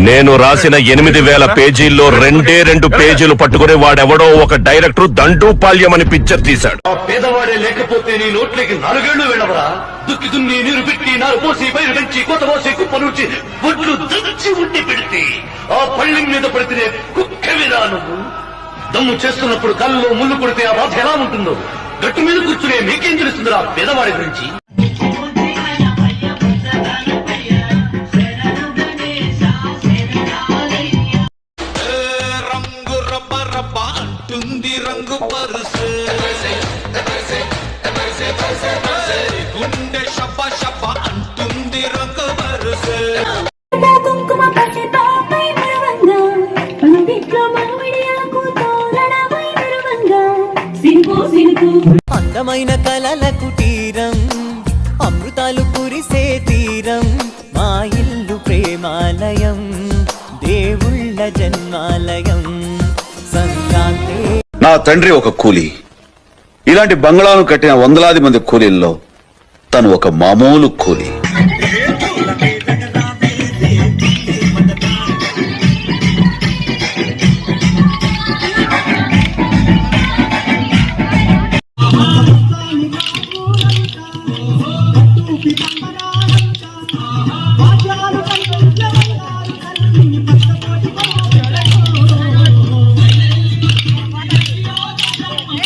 నేను రాసిన 8000 పేజీల్లో 2 పేజీలు పట్టుకుని వాడెవడో ఒక డైరెక్టర్ దండూపాల్యం అని పిక్చర్ తీశాడు. ఆ పేదవాడే లేకపోతే నీ నోట్లోకి 4 ఏళ్లు వెళ్ళవరా? దుక్కి దున్ని నీరు పెట్టి నారు పోసి పైరు పెంచి కోత పోసి కుప్ప నుంచి బొడ్లు దంచి ఉండి పెడితే ఆ పళ్ళెం మీద పడితే కుక్కవిరా నువ్వు. దమ్ము చేస్తున్నప్పుడు కళ్ళలో ముళ్ళు కొడితే ఆ బాధ ఎలా ఉంటుందో గట్టు మీద కూర్చునే మీకేం తెలుస్తుందిరా పేదవాడి గురించి? రంగు పరుసు గుండె షప షప అంటుంది రంగు పరుసు కుంకుమ పసిపాపై మరవంగా పణదిట్లో మామిడియాకు తోరణమై మరవంగా సినుకు సినుకు అందమైన కలల కుటీరం అమృతాలు కురిసే తీరం మా ఇల్లు ప్రేమాలయం దేవుళ్ళ జన్మాలయం సంక్రాంతి. నా తండ్రి ఒక కూలీ. ఇలాంటి బంగ్లాను కట్టిన వందలాది మంది కూలీల్లో తను ఒక మామూలు కూలీ.